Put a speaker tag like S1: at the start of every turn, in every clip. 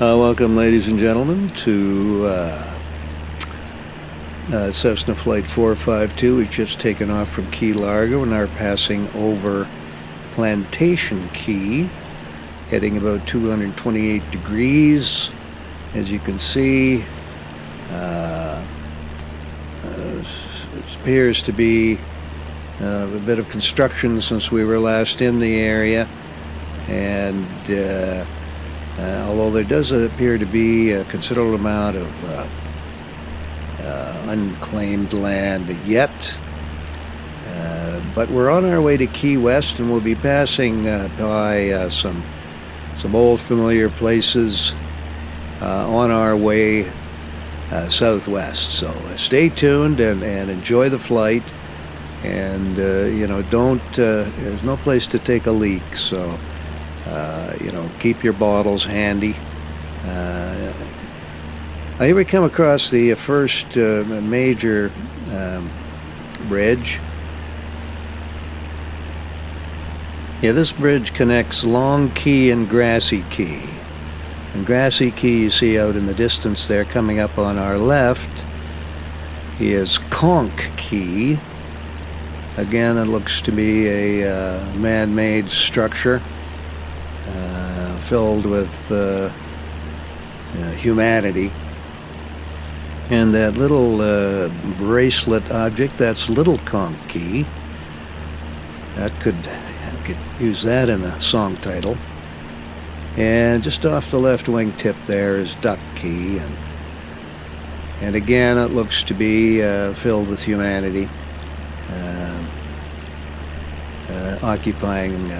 S1: Welcome, ladies and gentlemen, to Cessna Flight 452. We've just taken off from Key Largo and are passing over Plantation Key, heading about 228 degrees. As you can see, it appears to be a bit of construction since we were last in the area, and although there does appear to be a considerable amount of unclaimed land yet, but we're on our way to Key West, and we'll be passing by some old familiar places on our way southwest. So stay tuned and enjoy the flight, and there's no place to take a leak, so keep your bottles handy. Here we come across the first major bridge. Yeah, this bridge connects Long Key and Grassy Key. And Grassy Key you see out in the distance there coming up on our left is Conch Key. Again, it looks to be a man-made structure filled with humanity. And that little bracelet object, that's Little Conch Key. I could use that in a song title. And just off the left wingtip there is Duck Key. And again, it looks to be filled with humanity, occupying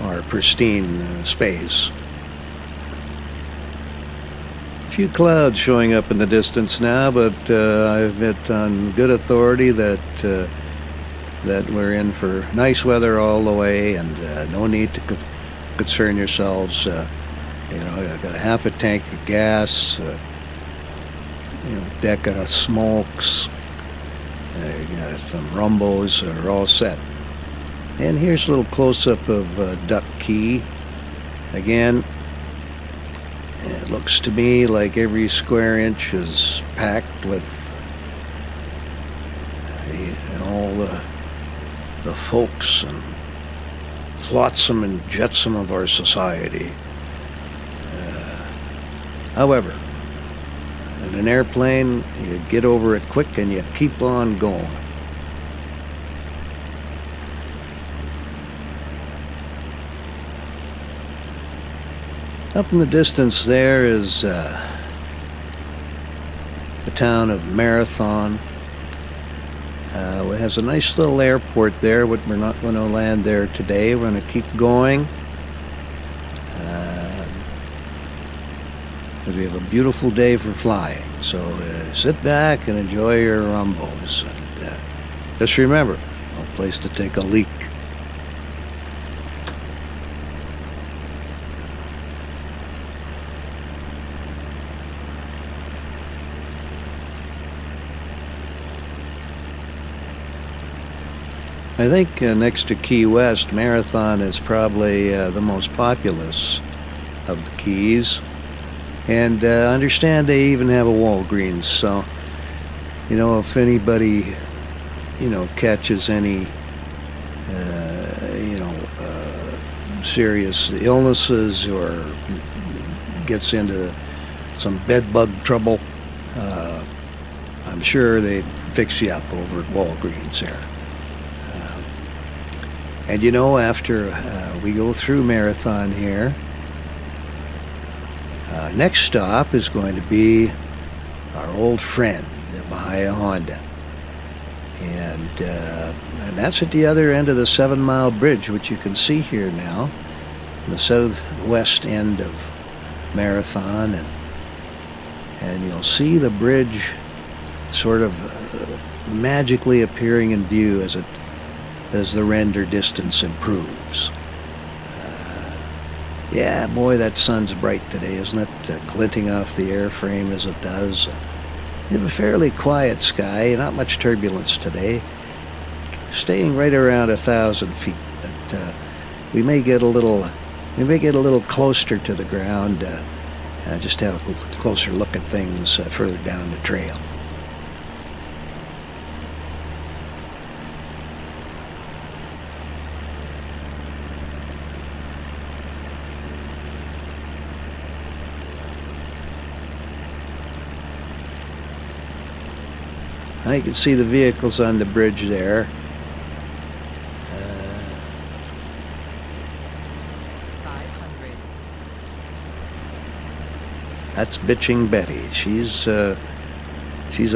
S1: our pristine space. A few clouds showing up in the distance now, but I've it on good authority that we're in for nice weather all the way, and no need to concern yourselves. I've got a half a tank of gas, deck of smokes, got some rumbos are all set. And here's a little close-up of Duck Key. Again, it looks to me like every square inch is packed with all the folks and flotsam and jetsam of our society. However, in an airplane, you get over it quick and you keep on going. Up in the distance there is the town of Marathon. It has a nice little airport there, but we're not going to land there today. We're going to keep going. Because we have a beautiful day for flying. So sit back and enjoy your rumbos. And just remember, no place to take a leak. I think next to Key West, Marathon is probably the most populous of the Keys. And I understand they even have a Walgreens, so, if anybody, catches any, serious illnesses or gets into some bed bug trouble, I'm sure they'd fix you up over at Walgreens there. And after we go through Marathon here, next stop is going to be our old friend, the Bahia Honda. And that's at the other end of the 7 Mile Bridge, which you can see here now, the southwest end of Marathon. And you'll see the bridge sort of magically appearing in view as the render distance improves. Yeah, boy, that sun's bright today, isn't it? Glinting off the airframe as it does. We have a fairly quiet sky, not much turbulence today. Staying right around 1,000 feet, but we may get a little closer to the ground just have a closer look at things further down the trail. Now you can see the vehicles on the bridge there.
S2: 500.
S1: That's bitching Betty. She's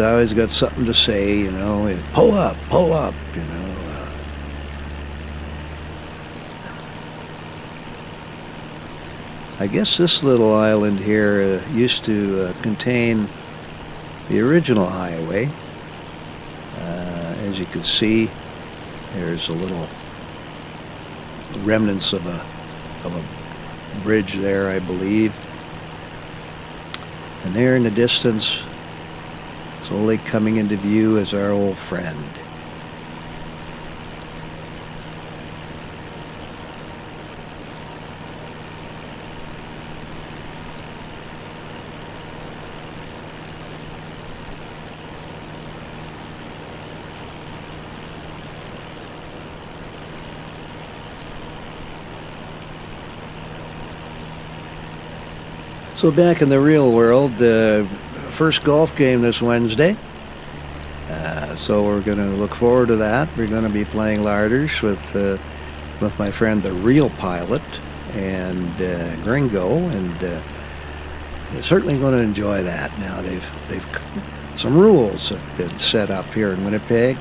S1: always got something to say, you know. Pull up, you know. I guess this little island here used to contain the original highway. As you can see, there's a little remnants of a bridge there, I believe. And there in the distance, slowly coming into view, is our old friend. So back in the real world, the first golf game this Wednesday. So we're going to look forward to that. We're going to be playing larders with my friend the Real Pilot and Gringo, and they're certainly going to enjoy that. Now they've some rules have been set up here in Winnipeg,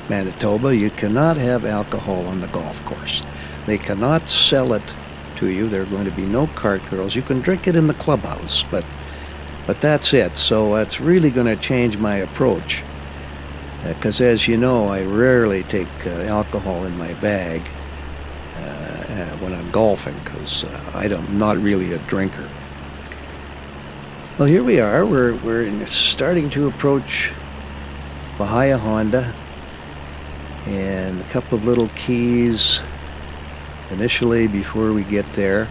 S1: Manitoba. You cannot have alcohol on the golf course. They cannot sell it to you. There are going to be no cart girls. You can drink it in the clubhouse, but that's it. So that's really going to change my approach, because as you know, I rarely take alcohol in my bag when I'm golfing, because I'm not really a drinker. Well, here we are. We're starting to approach Bahia Honda, and a couple of little keys initially before we get there.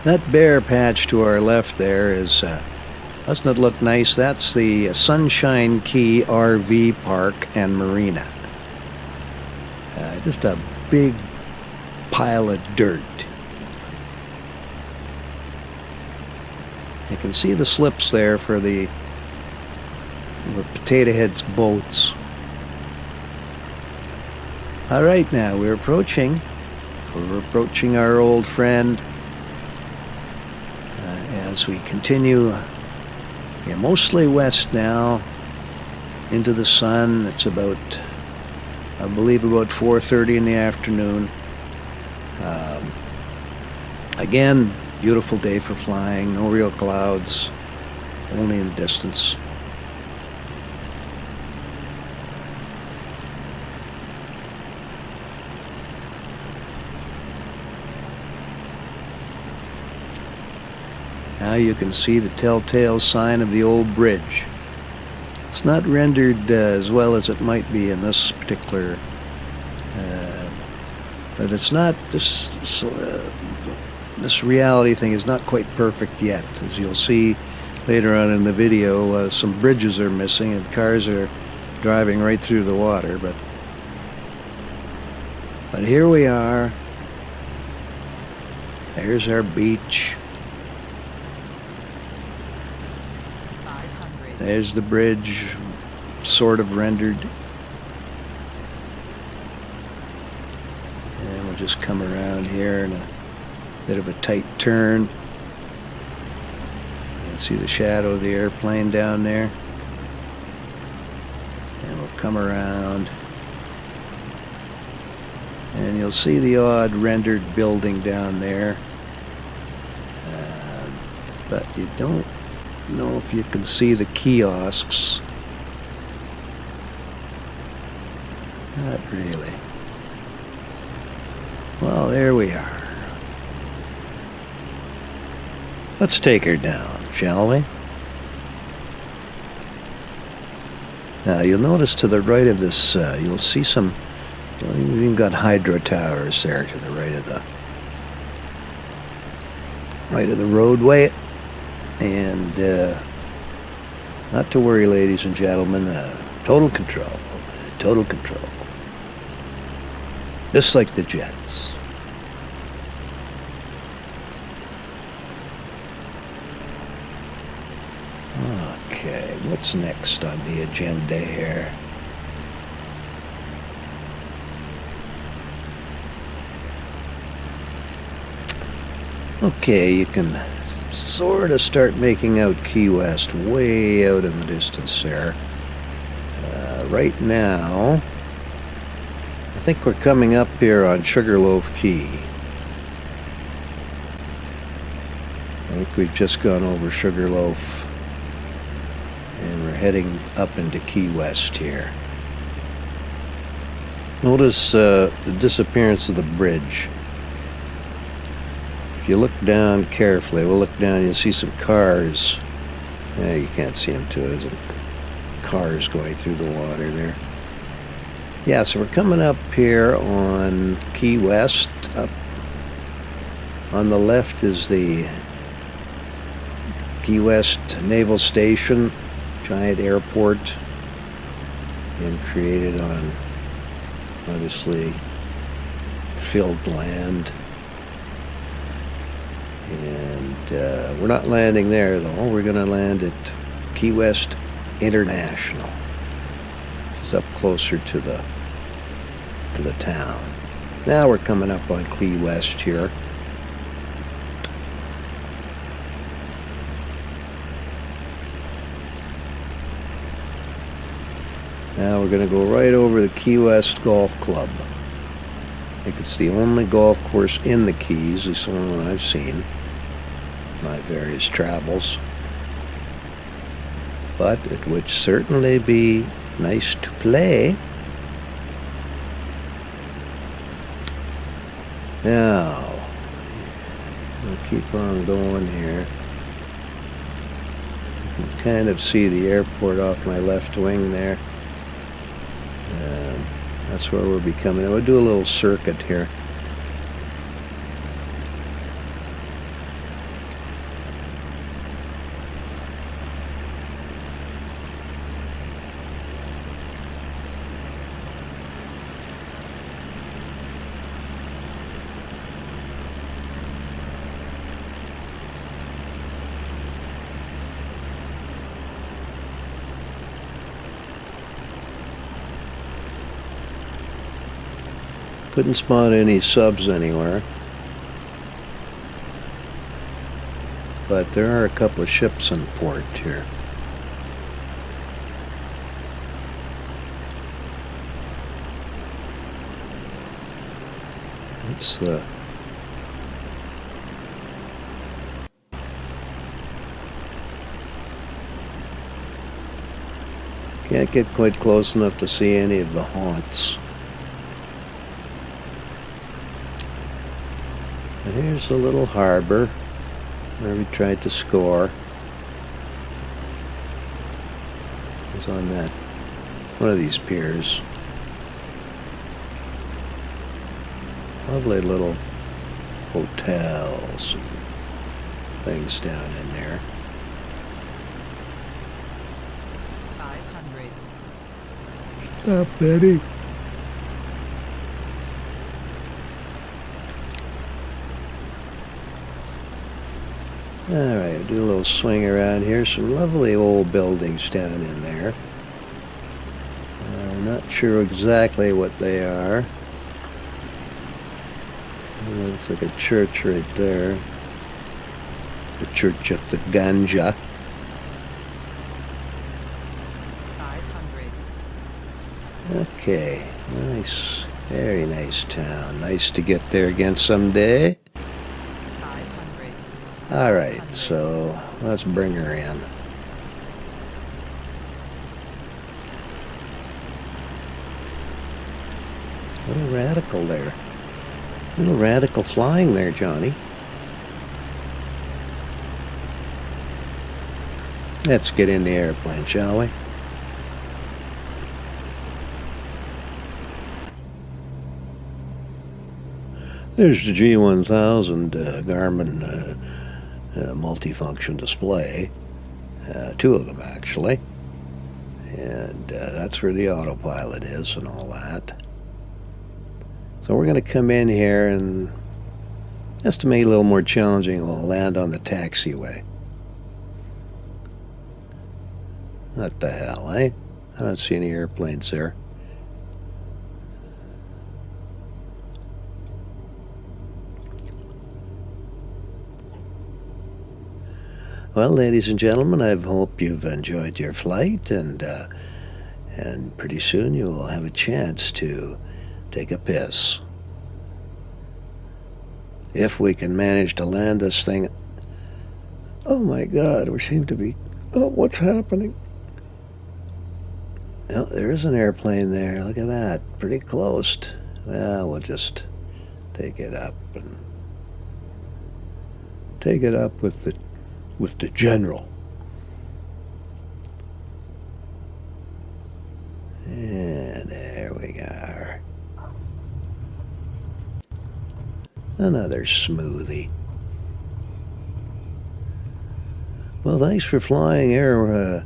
S1: That bare patch to our left there is, doesn't it look nice? That's the Sunshine Key RV Park and Marina. Just a big pile of dirt. You can see the slips there for the Potato Head's boats. All right, now we're approaching our old friend as we continue mostly west now into the sun. It's about, I believe, about 4:30 in the afternoon. Again, beautiful day for flying, no real clouds, only in the distance. Now you can see the telltale sign of the old bridge. It's not rendered as well as it might be in this particular, but it's not, this reality thing is not quite perfect yet. As you'll see later on in the video, some bridges are missing and cars are driving right through the water, but here we are. There's our beach. There's the bridge, sort of rendered. And we'll just come around here in a bit of a tight turn. You can see the shadow of the airplane down there. And we'll come around. And you'll see the odd rendered building down there. But you don't know if you can see the kiosks. Not really. Well, there we are. Let's take her down, shall we? Now you'll notice to the right of this, you'll see some, we've even got hydro towers there to the right of right of the roadway. And not to worry, ladies and gentlemen, total control. Total control. Just like the Jets. Okay, what's next on the agenda here? Okay, you can sort of start making out Key West way out in the distance there. Right now, I think we're coming up here on Sugarloaf Key. I think we've just gone over Sugarloaf, and we're heading up into Key West here. Notice the disappearance of the bridge. If you look down carefully, we'll look down, you'll see some cars. You can't see them too. There's some cars going through the water there. Yeah, so we're coming up here on Key West. Up on the left is the Key West Naval Station, giant airport, and created on, obviously, filled land. And we're not landing there, though. We're going to land at Key West International. It's up closer to the town. Now we're coming up on Key West here. Now we're going to go right over the Key West Golf Club. I think it's the only golf course in the Keys, is the only one I've seen in my various travels. But it would certainly be nice to play. Now, we'll keep on going here. You can kind of see the airport off my left wing there. That's where we'll be coming. We'll do a little circuit here. Couldn't spot any subs anywhere. But there are a couple of ships in port here. It's the can't get quite close enough to see any of the haunts. And here's a little harbor where we tried to score. It was on that one of these piers. Lovely little hotels and things down in there.
S2: 500.
S1: Stop, Betty. Alright, do a little swing around here. Some lovely old buildings down in there. Not sure exactly what they are. Looks like a church right there. The Church of the Ganja.
S2: 500.
S1: Okay, nice. Very nice town. Nice to get there again someday.
S2: 500.
S1: Alright, so let's bring her in. A little radical there. A little radical flying there, Johnny. Let's get in the airplane, shall we? There's the G1000 Garmin multifunction display. Two of them, actually. And that's where the autopilot is and all that. So we're going to come in here, and just to make it a little more challenging, we'll land on the taxiway. What the hell, eh? I don't see any airplanes there. Well, ladies and gentlemen, I hope you've enjoyed your flight, and pretty soon you will have a chance to take a piss. If we can manage to land this thing. Oh my God, we seem to be. Oh, what's happening? Oh, there is an airplane there. Look at that. Pretty close. Well, we'll just take it up and take it up with the general. And there we are. Another smoothie. Well, thanks for flying Air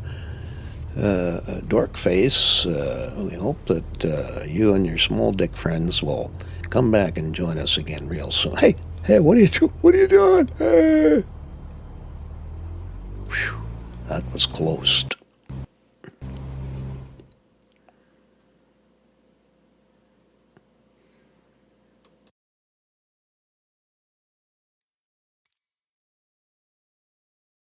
S1: Dork Face. We hope that you and your small dick friends will come back and join us again real soon. Hey, what are you doing? What are you doing? Hey. Whew, that was close.